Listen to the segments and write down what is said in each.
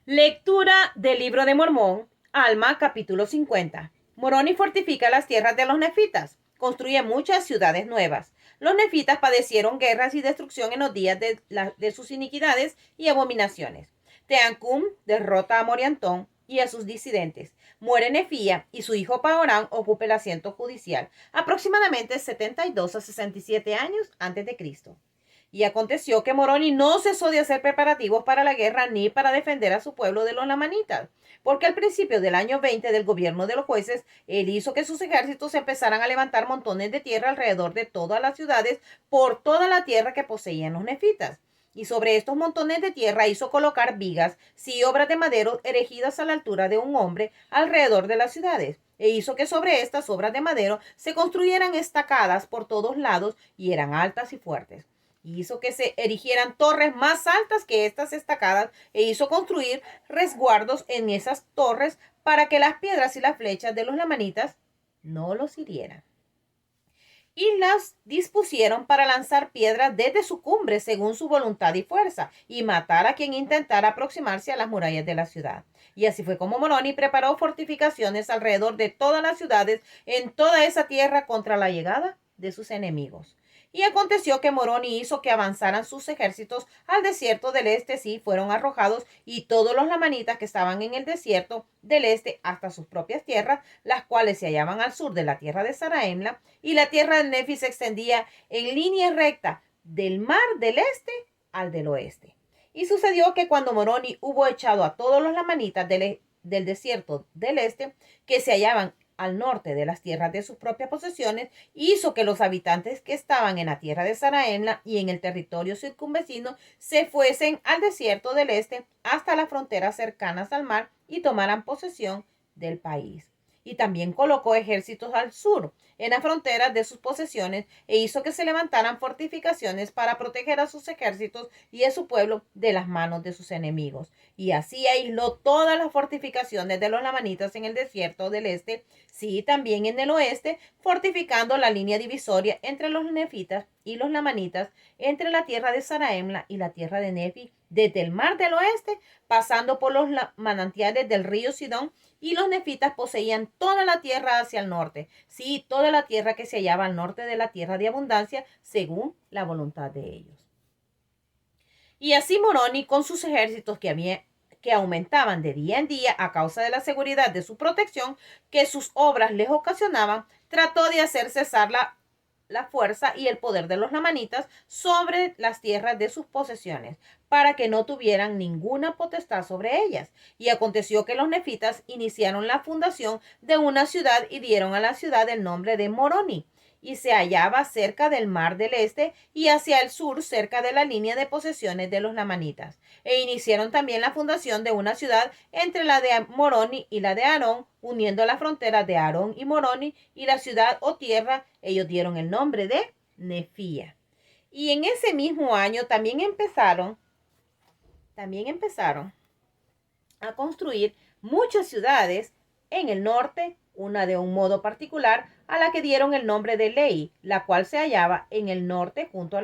Lectura del libro de Mormón, Alma, capítulo 50. Moroni fortifica las tierras de los nefitas, construye muchas ciudades nuevas. Los nefitas padecieron guerras y destrucción en los días de sus iniquidades y abominaciones. Teancum derrota a Moriantón y a sus disidentes. Muere Nefía y su hijo Paorán ocupa el asiento judicial, aproximadamente 72 a 67 años antes de Cristo. Y aconteció que Moroni no cesó de hacer preparativos para la guerra ni para defender a su pueblo de los lamanitas, porque al principio del año 20 del gobierno de los jueces, él hizo que sus ejércitos empezaran a levantar montones de tierra alrededor de todas las ciudades por toda la tierra que poseían los nefitas. Y sobre estos montones de tierra hizo colocar vigas, sí, obras de madero erigidas a la altura de un hombre alrededor de las ciudades. E hizo que sobre estas obras de madero se construyeran estacadas por todos lados y eran altas y fuertes. Hizo que se erigieran torres más altas que estas estacadas e hizo construir resguardos en esas torres para que las piedras y las flechas de los lamanitas no los hirieran. Y las dispusieron para lanzar piedras desde su cumbre según su voluntad y fuerza, y matar a quien intentara aproximarse a las murallas de la ciudad. Y así fue como Moroni preparó fortificaciones alrededor de todas las ciudades en toda esa tierra contra la llegada de sus enemigos. Y aconteció que Moroni hizo que avanzaran sus ejércitos al desierto del este, sí, fueron arrojados, y todos los lamanitas que estaban en el desierto del este hasta sus propias tierras, las cuales se hallaban al sur de la tierra de Saraemla, y la tierra del Nefi se extendía en línea recta del mar del este al del oeste. Y sucedió que cuando Moroni hubo echado a todos los lamanitas del desierto del este, que se hallaban al norte de las tierras de sus propias posesiones, hizo que los habitantes que estaban en la tierra de Saraemla y en el territorio circunvecino se fuesen al desierto del este hasta las fronteras cercanas al mar y tomaran posesión del país. Y también colocó ejércitos al sur, en las fronteras de sus posesiones, e hizo que se levantaran fortificaciones para proteger a sus ejércitos y a su pueblo de las manos de sus enemigos. Y así aisló todas las fortificaciones de los lamanitas en el desierto del este, sí, también en el oeste, fortificando la línea divisoria entre los nefitas y los lamanitas, entre la tierra de Saraemla y la tierra de Nefi, desde el mar del oeste, pasando por los manantiales del río Sidón, y los nefitas poseían toda la tierra hacia el norte, sí, toda la tierra que se hallaba al norte de la tierra de abundancia, según la voluntad de ellos. Y así Moroni, con sus ejércitos que aumentaban de día en día a causa de la seguridad de su protección que sus obras les ocasionaban, trató de hacer cesar la fuerza y el poder de los lamanitas sobre las tierras de sus posesiones, para que no tuvieran ninguna potestad sobre ellas. Y aconteció que los nefitas iniciaron la fundación de una ciudad y dieron a la ciudad el nombre de Moroni, y se hallaba cerca del mar del este y hacia el sur cerca de la línea de posesiones de los lamanitas. E iniciaron también la fundación de una ciudad entre la de Moroni y la de Aarón, uniendo la frontera de Aarón y Moroni, y la ciudad o tierra ellos dieron el nombre de Nefía. Y en ese mismo año también empezaron a construir muchas ciudades en el norte, una de un modo particular, a la que dieron el nombre de Lei, la cual se hallaba en el norte junto a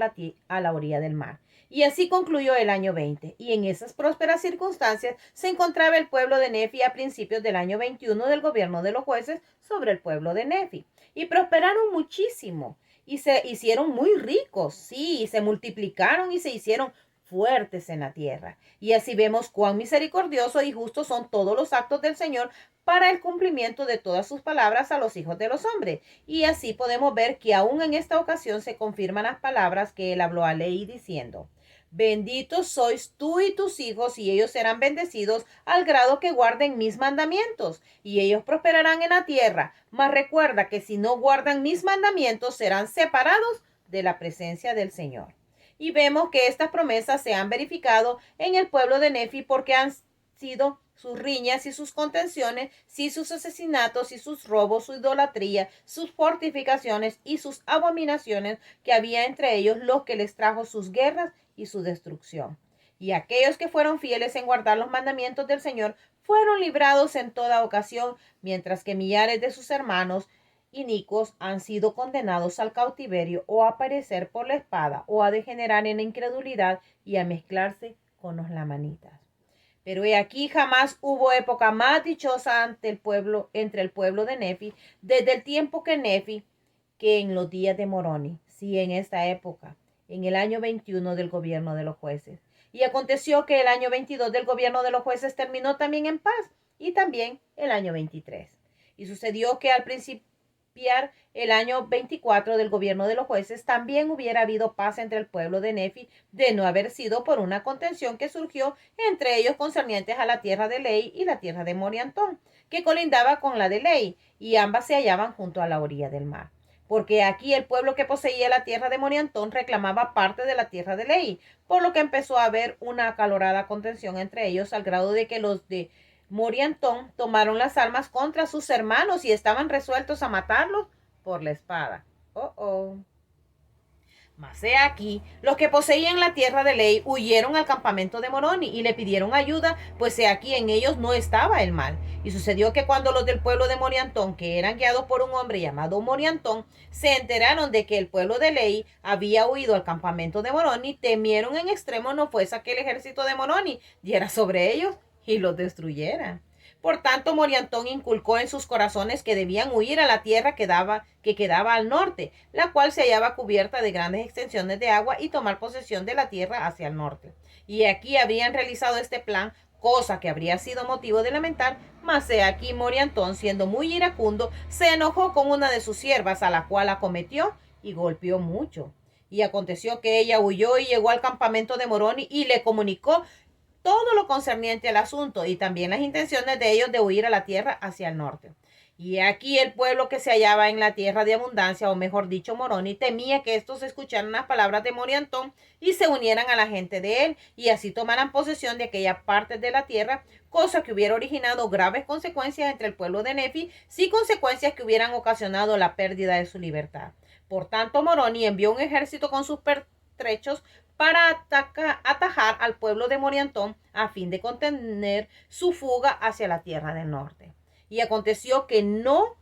la orilla del mar. Y así concluyó el año 20, y en esas prósperas circunstancias se encontraba el pueblo de Nefi a principios del año 21 del gobierno de los jueces sobre el pueblo de Nefi. Y prosperaron muchísimo, y se hicieron muy ricos, sí, y se multiplicaron y se hicieron fuertes en la tierra. Y así vemos cuán misericordioso y justo son todos los actos del Señor para el cumplimiento de todas sus palabras a los hijos de los hombres. Y así podemos ver que aún en esta ocasión se confirman las palabras que él habló a Leí diciendo: benditos sois tú y tus hijos, y ellos serán bendecidos al grado que guarden mis mandamientos, y ellos prosperarán en la tierra. Mas recuerda que si no guardan mis mandamientos, serán separados de la presencia del Señor. Y vemos que estas promesas se han verificado en el pueblo de Nefi, porque han sido sus riñas y sus contenciones, sí, sus asesinatos y sus robos, su idolatría, sus fortificaciones y sus abominaciones que había entre ellos, los que les trajo sus guerras y su destrucción. Y aquellos que fueron fieles en guardar los mandamientos del Señor fueron librados en toda ocasión, mientras que millares de sus hermanos inicuos han sido condenados al cautiverio, o a perecer por la espada, o a degenerar en la incredulidad y a mezclarse con los lamanitas. Pero he aquí jamás hubo época más dichosa entre el pueblo de Nefi, desde el tiempo que Nefi, que en los días de Moroni, sí, en esta época, en el año 21 del gobierno de los jueces. Y aconteció que el año 22 del gobierno de los jueces terminó también en paz, y también el año 23. Y sucedió que al principiar el año 24 del gobierno de los jueces, también hubiera habido paz entre el pueblo de Nefi, de no haber sido por una contención que surgió entre ellos concernientes a la tierra de Ley y la tierra de Moriantón, que colindaba con la de Ley, y ambas se hallaban junto a la orilla del mar. Porque aquí el pueblo que poseía la tierra de Moriantón reclamaba parte de la tierra de Ley, por lo que empezó a haber una acalorada contención entre ellos, al grado de que los de Moriantón tomaron las armas contra sus hermanos y estaban resueltos a matarlos por la espada. Oh, oh. Mas he aquí, los que poseían la tierra de Ley huyeron al campamento de Moroni y le pidieron ayuda, pues he aquí en ellos no estaba el mal. Y sucedió que cuando los del pueblo de Moriantón, que eran guiados por un hombre llamado Moriantón, se enteraron de que el pueblo de Ley había huido al campamento de Moroni, temieron en extremo no fuese que el ejército de Moroni diera sobre ellos y los destruyera. Por tanto, Moriantón inculcó en sus corazones que debían huir a la tierra que quedaba al norte, la cual se hallaba cubierta de grandes extensiones de agua, y tomar posesión de la tierra hacia el norte. Y aquí habrían realizado este plan, cosa que habría sido motivo de lamentar, mas he aquí Moriantón, siendo muy iracundo, se enojó con una de sus siervas, a la cual acometió y golpeó mucho. Y aconteció que ella huyó y llegó al campamento de Moroni y le comunicó todo lo concerniente al asunto y también las intenciones de ellos de huir a la tierra hacia el norte. Y aquí el pueblo que se hallaba en la tierra de abundancia, o mejor dicho, Moroni, temía que estos escucharan las palabras de Moriantón y se unieran a la gente de él, y así tomaran posesión de aquella parte de la tierra, cosa que hubiera originado graves consecuencias entre el pueblo de Nefi, sí, consecuencias que hubieran ocasionado la pérdida de su libertad. Por tanto, Moroni envió un ejército con sus pertrechos para atajar al pueblo de Moriantón a fin de contener su fuga hacia la tierra del norte. Y aconteció que no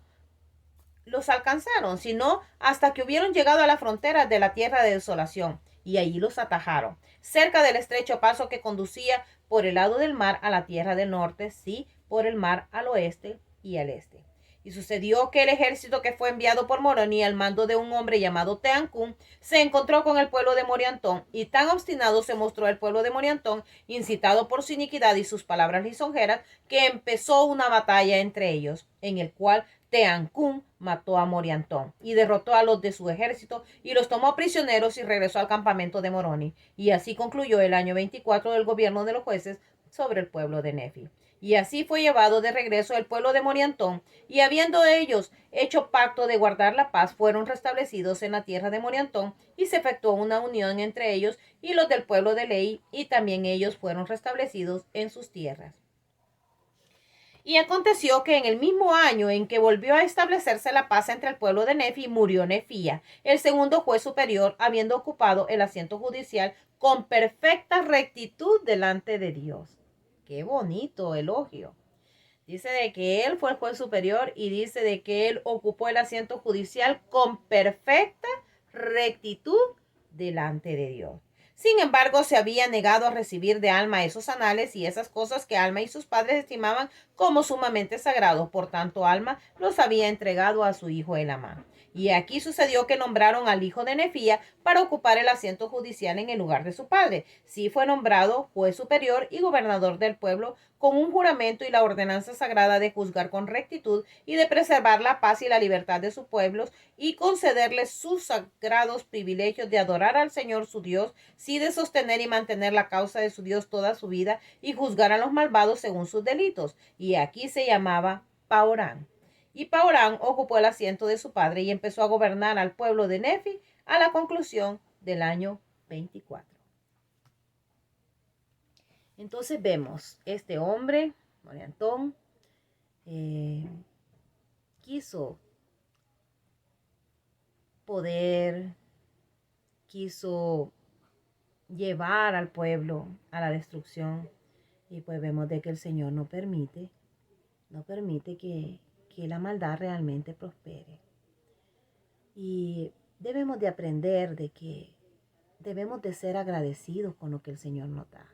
los alcanzaron, sino hasta que hubieron llegado a la frontera de la tierra de desolación, y allí los atajaron, cerca del estrecho paso que conducía por el lado del mar a la tierra del norte, sí, por el mar al oeste y al este. Y sucedió que el ejército que fue enviado por Moroni al mando de un hombre llamado Teancún se encontró con el pueblo de Moriantón, y tan obstinado se mostró el pueblo de Moriantón, incitado por su iniquidad y sus palabras lisonjeras, que empezó una batalla entre ellos, en el cual Teancún mató a Moriantón y derrotó a los de su ejército y los tomó prisioneros y regresó al campamento de Moroni. Y así concluyó el año 24 del gobierno de los jueces sobre el pueblo de Nefi. Y así fue llevado de regreso el pueblo de Moriantón, y habiendo ellos hecho pacto de guardar la paz, fueron restablecidos en la tierra de Moriantón, y se efectuó una unión entre ellos y los del pueblo de Ley, y también ellos fueron restablecidos en sus tierras. Y aconteció que en el mismo año en que volvió a establecerse la paz entre el pueblo de Nefi, murió Nefía, el segundo juez superior, habiendo ocupado el asiento judicial con perfecta rectitud delante de Dios. Qué bonito elogio. Dice de que él fue el juez superior, y dice de que él ocupó el asiento judicial con perfecta rectitud delante de Dios. Sin embargo, se había negado a recibir de Alma esos anales y esas cosas que Alma y sus padres estimaban como sumamente sagrados. Por tanto, Alma los había entregado a su hijo Elamá. Y aquí sucedió que nombraron al hijo de Nefía para ocupar el asiento judicial en el lugar de su padre. Sí fue nombrado juez superior y gobernador del pueblo, con un juramento y la ordenanza sagrada de juzgar con rectitud y de preservar la paz y la libertad de sus pueblos, y concederles sus sagrados privilegios de adorar al Señor su Dios, sí, de sostener y mantener la causa de su Dios toda su vida, y juzgar a los malvados según sus delitos. Y aquí se llamaba Paorán. Y Paorán ocupó el asiento de su padre y empezó a gobernar al pueblo de Nefi a la conclusión del año 24. Entonces vemos, este hombre, Moriantón, quiso poder, quiso llevar al pueblo a la destrucción, y pues vemos de que el Señor no permite que la maldad realmente prospere. Y debemos de aprender de que debemos de ser agradecidos con lo que el Señor nos da.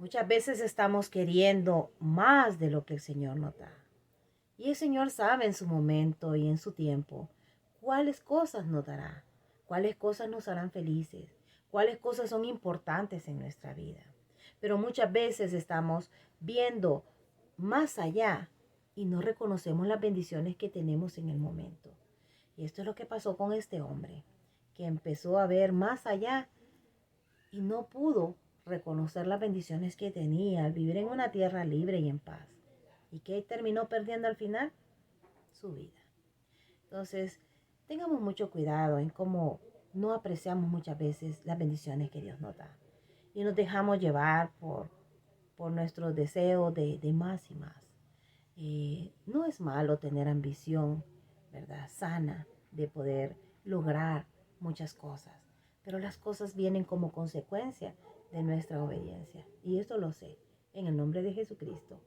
Muchas veces estamos queriendo más de lo que el Señor nos da. Y el Señor sabe en su momento y en su tiempo cuáles cosas nos dará, cuáles cosas nos harán felices, cuáles cosas son importantes en nuestra vida. Pero muchas veces estamos viendo más allá y no reconocemos las bendiciones que tenemos en el momento. Y esto es lo que pasó con este hombre, que empezó a ver más allá y no pudo reconocer las bendiciones que tenía al vivir en una tierra libre y en paz. ¿Y qué terminó perdiendo al final? Su vida. Entonces, tengamos mucho cuidado en cómo no apreciamos muchas veces las bendiciones que Dios nos da. Y nos dejamos llevar por nuestros deseos de más y más. No es malo tener ambición, ¿verdad? Sana de poder lograr muchas cosas. Pero las cosas vienen como consecuencia de nuestra obediencia. Y eso lo sé en el nombre de Jesucristo.